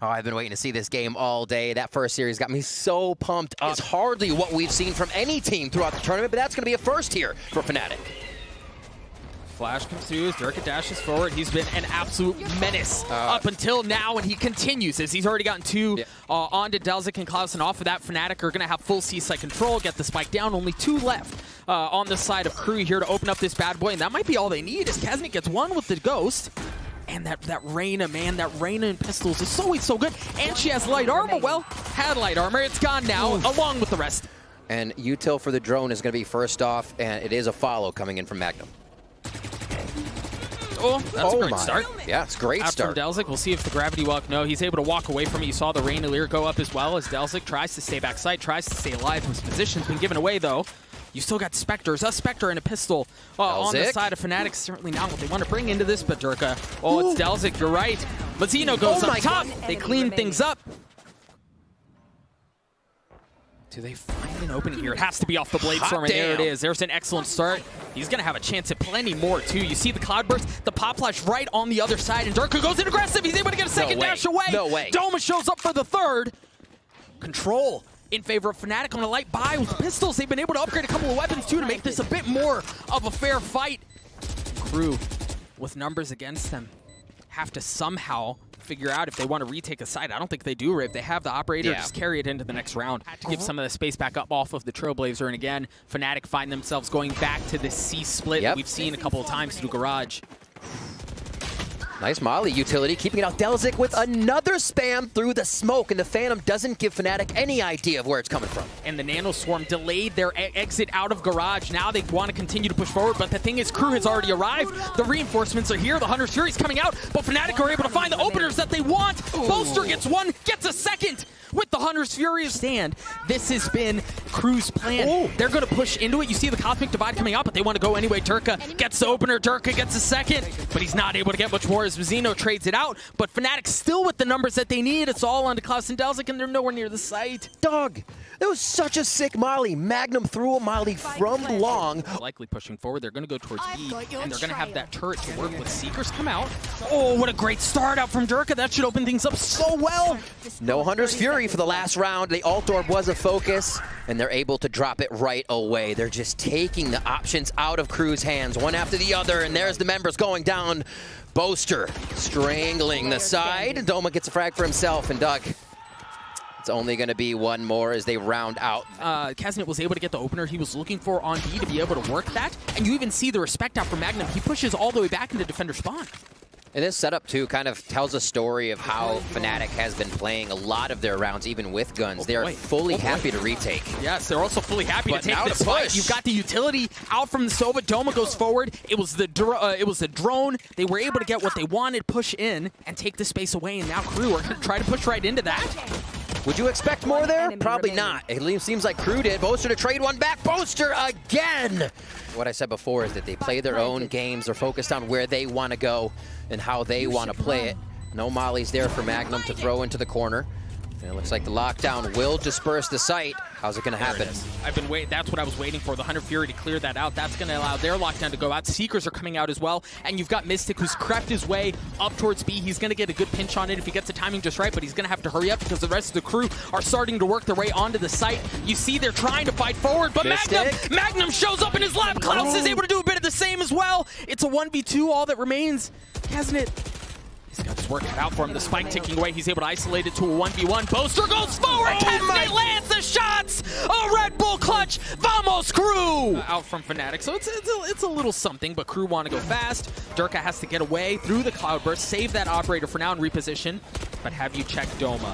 Oh, I've been waiting to see this game all day. That first series got me so pumped up. It's hardly what we've seen from any team throughout the tournament, but that's going to be a first here for Fnatic. Flash comes through, Durka dashes forward. He's been an absolute menace up until now, and he continues as he's already gotten two onto Delzik and Klaus, and off of that, Fnatic are going to have full C-side control, get the spike down. Only two left on the side of Crew here to open up this bad boy, and that might be all they need as Kaznik gets one with the Ghost. And that Reyna, man, that Reyna in pistols is so good. And she has light armor. Well, had light armor. It's gone now, along with the rest. And util for the drone is going to be first off, and it is a follow coming in from Magnum. Oh, that's a great start. Yeah, it's a great start. From Delzik, we'll see if the gravity walk. No, he's able to walk away from it. You saw the Reyna Lear go up as well as Delzik tries to stay backside, tries to stay alive. His position's been given away, though. You still got Spectres, a Spectre and a pistol on the side of Fnatic. Certainly not what they want to bring into this, but Durka. Oh, it's Delzik, you're right. Mazzino goes up top. They clean things up. Do they find an opening here? It has to be off the Blade Storm, and there it is. There's an excellent start. He's going to have a chance at plenty more, too. You see the Cloudburst, the Pop Flash right on the other side, and Durka goes in aggressive. He's able to get a second dash away. No way. Doma shows up for the third. Control in favor of Fnatic on a light buy with pistols. They've been able to upgrade a couple of weapons, too, to make this a bit more of a fair fight. Crew, with numbers against them, have to somehow figure out if they want to retake a side. I don't think they do, Rave. They have the operator, just carry it into the next round to give some of the space back up off of the Trailblazer. And again, Fnatic find themselves going back to the C split that we've seen a couple of times through Garage. Nice Molly utility, keeping it out. Delzik with another spam through the smoke, and the Phantom doesn't give Fnatic any idea of where it's coming from. And the Nano Swarm delayed their exit out of Garage. Now they want to continue to push forward, but the thing is, Crew has already arrived. The reinforcements are here. The Hunter's Fury's coming out, but Fnatic are able to find the openers that they want. Boaster gets one, gets a second with the Hunter's Fury stand. This has been Crew's plan. They're going to push into it. You see the Cosmic Divide coming out, but they want to go anyway. Durka gets the opener. Durka gets a second, but he's not able to get much more as Mazzino trades it out. But Fnatic still with the numbers that they need. It's all onto Klaus and Delzik, and they're nowhere near the site. Dog, that was such a sick Molly. Magnum threw a Molly from long. Likely pushing forward. They're going to go towards B, and they're going to have that turret to work with. Seekers come out. Oh, what a great start out from Durka. That should open things up so well. No Hunter's Fury for the last round. The Alt Orb was a focus, and they're able to drop it right away. They're just taking the options out of Crew's hands, one after the other, and there's the members going down. Boaster strangling the side. Doma gets a frag for himself, and Doug, it's only going to be one more as they round out. Kaznet was able to get the opener he was looking for on B to be able to work that, and you even see the respect out from Magnum. He pushes all the way back into defender spawn. And this setup, too, kind of tells a story of how Fnatic has been playing a lot of their rounds, even with guns. They are fully happy to retake. Yes, they're also fully happy to take this fight. You've got the utility out from the Sova. Doma goes forward. It was the drone. They were able to get what they wanted, push in, and take the space away. And now Crew are going to try to push right into that. Would you expect more there? Probably not. It seems like Crew did. Boaster to trade one back. Boaster again! What I said before is that they play their own games. They're focused on where they want to go and how they want to play it. No Molly's there for Magnum to throw into the corner. And it looks like the lockdown will disperse the site. How's it going to happen? I've been waiting. That's what I was waiting for. The Hunter Fury to clear that out. That's going to allow their lockdown to go out. Seekers are coming out as well. And you've got Mystic, who's crept his way up towards B. He's going to get a good pinch on it if he gets the timing just right, but he's going to have to hurry up because the rest of the Crew are starting to work their way onto the site. You see they're trying to fight forward, but Magnum shows up in his lap. Klaus is able to do a bit of the same as well. It's a 1v2, all that remains, hasn't it? He's got his work cut out for him. The spike ticking away. He's able to isolate it to a 1v1. Boaster goes forward. Kaznet lands the shots. A Red Bull clutch. Vamos, Crew! Out from Fnatic. So it's a little something, but Crew want to go fast. Durka has to get away through the Cloudburst. Save that operator for now and reposition. But have you checked Doma?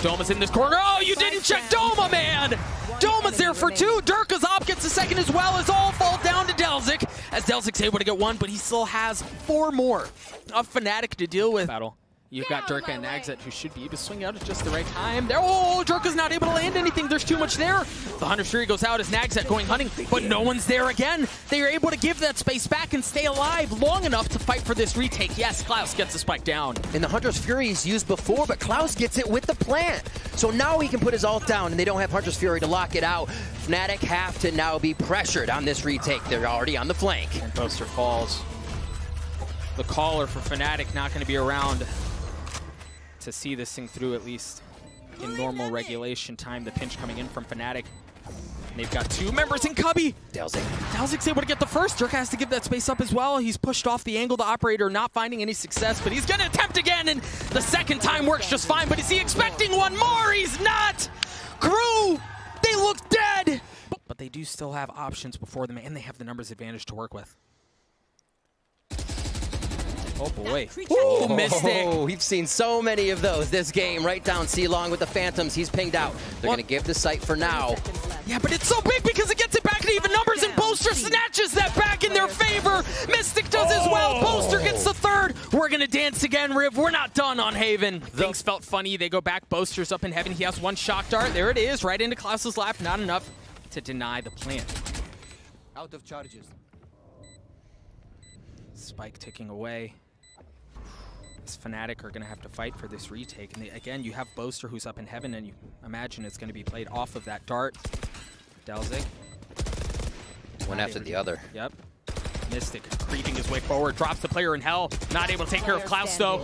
Doma's in this corner. Oh, you didn't check Doma, man! Doma's there for two. Durka's op gets a second as well as all fall down to Delzik. As Delzik's able to get one, but he still has four more of Fnatic to deal with. Battle. You've got Durka and Nagzet, who should be able to swing out at just the right time. There, oh, Durka's not able to land anything. There's too much there. The Hunter's Fury goes out as Nagzet going hunting, but no one's there again. They are able to give that space back and stay alive long enough to fight for this retake. Yes, Klaus gets the spike down. And the Hunter's Fury is used before, but Klaus gets it with the plant. So now he can put his ult down, and they don't have Hunter's Fury to lock it out. Fnatic have to now be pressured on this retake. They're already on the flank. And Boaster falls. The caller for Fnatic not going to be around. to see this thing through at least in normal regulation time. The pinch coming in from Fnatic. And they've got two members in Cubby. Delzic's able to get the first. Dirk has to give that space up as well. He's pushed off the angle. The operator not finding any success, but he's going to attempt again, and the second time works just fine. But is he expecting one more? He's not. Crew, they look dead. But they do still have options before them, and they have the numbers advantage to work with. Oh boy. Ooh, Mystic. We've seen so many of those this game. Right down C-Long with the Phantoms. He's pinged out. They're going to give the site for now. Yeah, but it's so big because it gets it back to even numbers, and Boaster snatches that back in their favor. Mystic does as well. Boaster gets the third. We're going to dance again, Riv. We're not done on Haven. Things felt funny. They go back. Boaster's up in heaven. He has one shock dart. There it is, right into Klaus's lap. Not enough to deny the plant. Out of charges. Spike ticking away. This Fnatic are going to have to fight for this retake. And again, you have Boaster who's up in heaven, and you imagine it's going to be played off of that dart. Delzik. One after the other. Yep. Mystic creeping his way forward, drops the player in hell. Not able to take care of Klaus, though.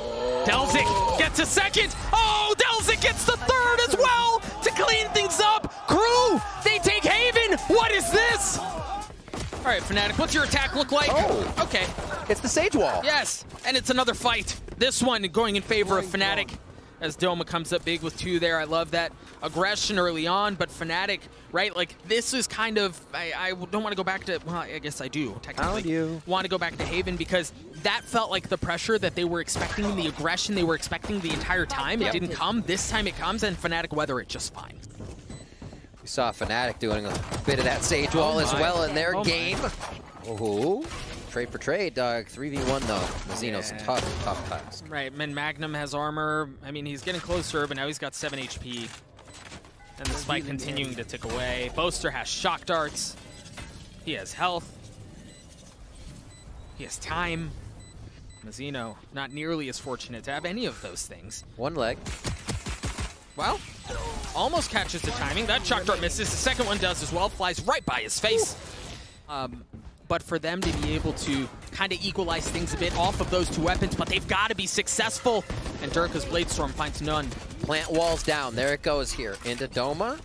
Delzik gets a second. Oh, Delzik gets the third as well to clean things up. Crew, they take Haven. What is this? All right, Fnatic, what's your attack look like? Oh. Okay. It's the Sage Wall. Yes, and it's another fight. This one going in favor of Fnatic as Doma comes up big with two there. I love that aggression early on, but Fnatic, right, like this is kind of, I don't want to go back to, well, I guess I do, technically. Want to go back to Haven because that felt like the pressure that they were expecting, the aggression they were expecting the entire time. It didn't come. This time it comes, and Fnatic weather it just fine. We saw Fnatic doing a bit of that Sage Wall as well in their game. Oh, trade for trade, Doug. 3v1 though. Mazzino's tough pass. Right, and Magnum has armor. I mean, he's getting closer, but now he's got 7 HP. And the Spike continuing to tick away. Boaster has shock darts. He has health. He has time. Mazzino, not nearly as fortunate to have any of those things. One leg. Well, almost catches the timing. That shock dart misses. The second one does as well. Flies right by his face. But for them to be able to kind of equalize things a bit off of those two weapons, but they've got to be successful. And Durka's Bladestorm finds none. Plant walls down. There it goes here. Into Doma.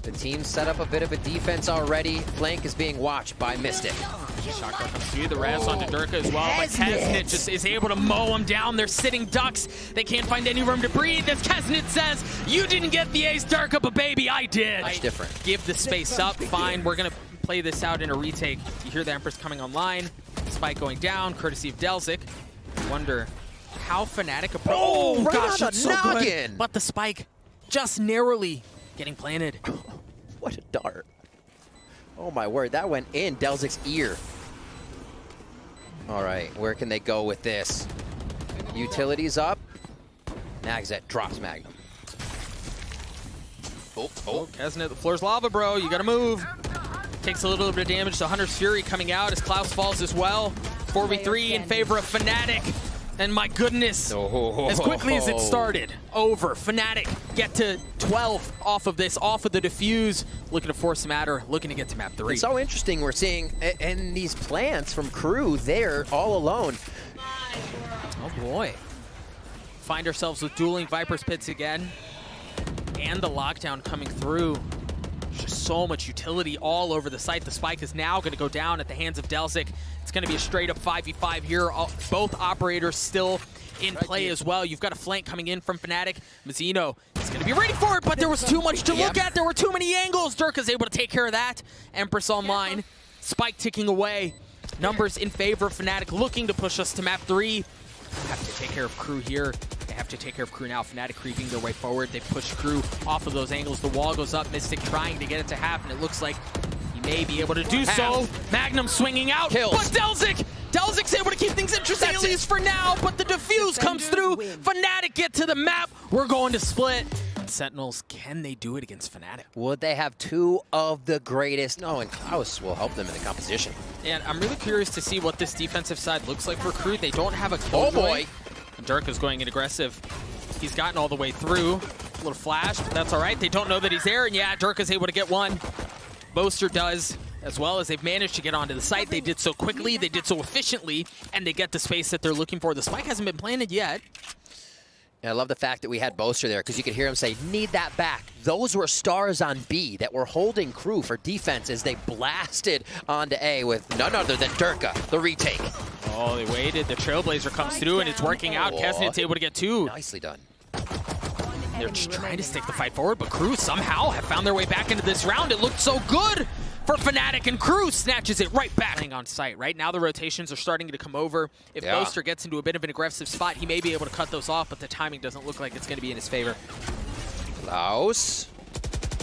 The team set up a bit of a defense already. Flank is being watched by Mystic. Shock dart comes through. The Raz onto Durka as well. But Kesnit just is able to mow him down. They're sitting ducks. They can't find any room to breathe. As Kesnit says, you didn't get the ace, Durka, but baby, I did. Much different. Give the space up. Fine. We're going to play this out in a retake. You hear the Empress coming online. Spike going down, courtesy of Delzik. I wonder how Fnatic approach. Oh, right gosh, on it's the so noggin. good. But the Spike just narrowly getting planted. What a dart. Oh my word, that went in Delzik's ear. All right, where can they go with this? Utilities up. Nagzet drops Magnum. Oh. Kesnit, the floor's lava, bro. You gotta move. Takes a little bit of damage to Hunter's Fury coming out as Klaus falls as well. 4v3 in favor of Fnatic. And my goodness, as quickly as it started, over. Fnatic get to 12 off of this, off of the defuse. Looking to force matter, looking to get to map 3. It's so interesting we're seeing in these plants from Crew there all alone. Oh boy. Find ourselves with dueling Viper's Pits again. And the lockdown coming through. Just so much utility all over the site. The Spike is now going to go down at the hands of Delzik. It's going to be a straight up 5v5 here. Both operators still in play as well. You've got a flank coming in from Fnatic. Mazzino is going to be ready for it, but there was too much to look at. There were too many angles. Dirk is able to take care of that. Empress online. Spike ticking away. Numbers in favor of Fnatic, looking to push us to map 3. Have to take care of Crew here. They have to take care of Crew now. Fnatic creeping their way forward. They push Crew off of those angles. The wall goes up. Mystic trying to get it to half, and it looks like he may be able to do so. Magnum swinging out. Kills. But Delzik's able to keep things interesting, at least for now. But the defuse comes through. Fnatic get to the map. We're going to split. Sentinels, can they do it against Fnatic? Would they have two of the greatest? No, and Klaus will help them in the composition. And I'm really curious to see what this defensive side looks like for Crew. They don't have a Killjoy. Oh boy. Dirk is going in aggressive. He's gotten all the way through. A little flash, but that's all right. They don't know that he's there, and yeah, Dirk is able to get one. Boaster does, as well as they've managed to get onto the site. They did so quickly, they did so efficiently, and they get the space that they're looking for. The Spike hasn't been planted yet. And I love the fact that we had Boaster there because you could hear him say, need that back. Those were stars on B that were holding crew for defense as they blasted onto A with none other than Durka, the retake. Oh, they waited. The Trailblazer comes through and it's working out. Kesnit's able to get 2. Nicely done. They're just trying to stick the fight forward, but crew somehow have found their way back into this round. It looked so good for Fnatic, and crew snatches it right back. On site. Right now the rotations are starting to come over. If Boaster gets into a bit of an aggressive spot, he may be able to cut those off, but the timing doesn't look like it's going to be in his favor. Klaus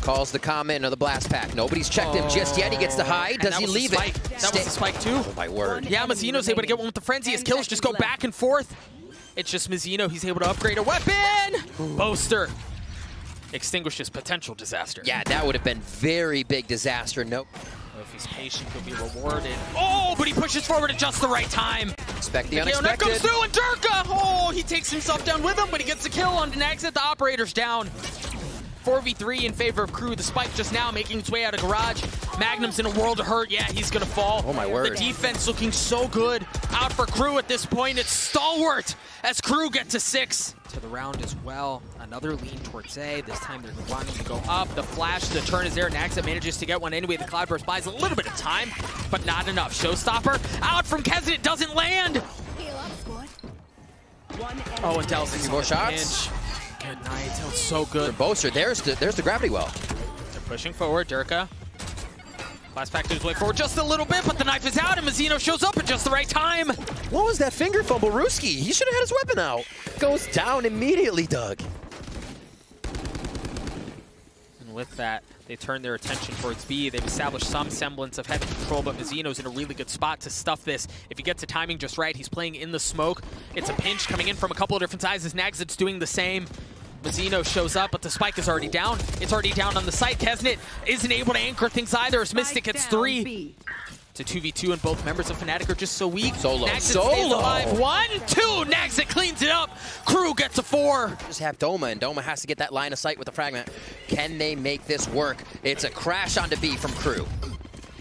calls the comment of the blast pack. Nobody's checked him just yet. He gets the hide. Does he leave it? That was a spike too. Oh my word. Yeah, Mizzino's able to get one with the frenzy. His kills just go back and forth. It's just Mizzino. He's able to upgrade a weapon. Boaster extinguishes potential disaster. Yeah, that would have been very big disaster. Nope. If he's patient, he'll be rewarded. Oh, but he pushes forward at just the right time. Expect the unexpected. Comes through, and Durka! Oh, he takes himself down with him, but he gets the kill on the exit. The operator's down. 4v3 in favor of crew. The spike just now making its way out of garage. Magnum's in a world of hurt. Yeah, he's gonna fall. Oh my word. The defense looking so good. Out for crew at this point. It's stalwart as crew get to 6. To the round as well. Another lean towards A. This time they're wanting to go up. The flash, the turn is there. Naxa manages to get one anyway. The Cloudburst buys a little bit of time, but not enough. Showstopper out from Kesnit, doesn't land. Oh, and Del's more shots. Good night. That was so good. For Boaster, there's the gravity well. They're pushing forward. Durka. Last back to his way forward just a little bit, but the knife is out, and Mizzino shows up at just the right time. What was that finger fumble, Ruski? He should have had his weapon out. Goes down immediately, Doug. And with that, they turn their attention towards B. They've established some semblance of heavy control, but Mizzino's in a really good spot to stuff this. If he gets the timing just right, he's playing in the smoke. It's a pinch coming in from a couple of different sizes. Nagzit's doing the same. Mizzino shows up, but the spike is already down. It's already down on the site. Kesnit isn't able to anchor things either as Mystic gets 3. It's a 2v2, and both members of Fnatic are just so weak. Solo. Nagzit stays alive. 1, 2. Nagzit cleans it up. Crew gets a 4. Just have Doma, and Doma has to get that line of sight with the fragment. Can they make this work? It's a crash onto B from crew.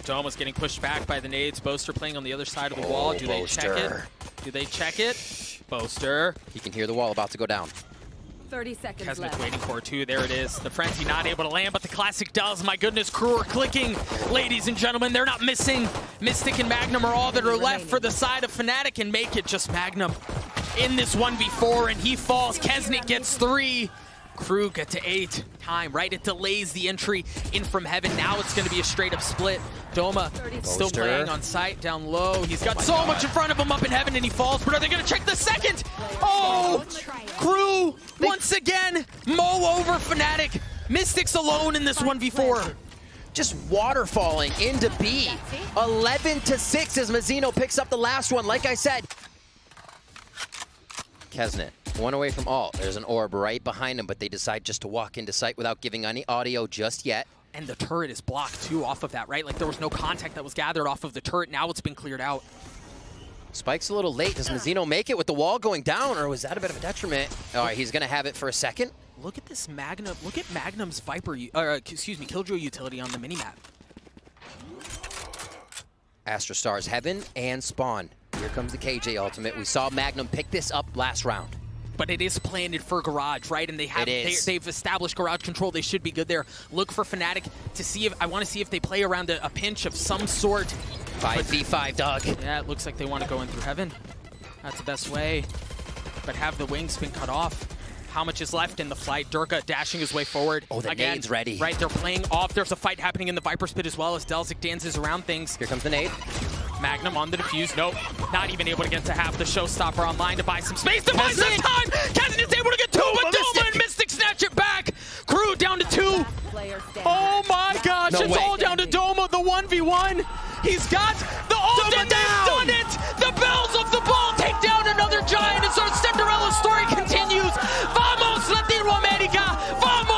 Doma's getting pushed back by the nades. Boaster playing on the other side of the wall. Do they check it? Do they check it? Boaster. He can hear the wall about to go down. 30 seconds Kesnit's left. waiting for it too. There it is. The frenzy not able to land, but the classic does. My goodness, crew are clicking. Ladies and gentlemen, they're not missing. Mystic and Magnum are all that are left for the side of Fnatic, and make it just Magnum in this 1v4, and he falls. Kesnit gets 3. Crew get to 8. Time, right? It delays the entry in from heaven. Now it's going to be a straight-up split. Doma still playing on site down low. He's got so much in front of him up in heaven, and he falls. But are they going to check the second? Oh! Crew, once again, mow over Fnatic. Mystics alone in this 1v4. Just waterfalling into B. 11-6 as Mizzino picks up the last one. Like I said, Kesnit, one away from ult. There's an orb right behind him, but they decide just to walk into sight without giving any audio just yet. And the turret is blocked too off of that, right? Like there was no contact that was gathered off of the turret. Now it's been cleared out. Spike's a little late. Does Mizzino make it with the wall going down, or was that a bit of a detriment? All right, he's going to have it for a second. Look at this Magnum. Look at Magnum's Killjoy utility on the minimap. Astra Stars Heaven and Spawn. Here comes the KJ ultimate. We saw Magnum pick this up last round. But it is planted for Garage, right? And they've established Garage control. They should be good there. Look for Fnatic to see if I want to see if they play around a pinch of some sort. 5v5, Doug. Yeah, it looks like they want to go in through Heaven. That's the best way. But have the wings been cut off? How much is left in the flight? Durka dashing his way forward. Oh, the nade's ready. Right, they're playing off. There's a fight happening in the Viper's Pit as well as Delzik dances around things. Here comes the nade. Magnum on the defuse. Nope. Not even able to get to have the Showstopper online to buy some space. To buy some time! Kesnit is able to get 2, but Doma and Mystic snatch it back. Crew down to 2. Oh my gosh, it's all down to Doma, the 1v1. He's got the ult and they've done it! The bells of the ball take down another giant, and so Cinderella's story continues. Vamos Latinoamérica! Vamos!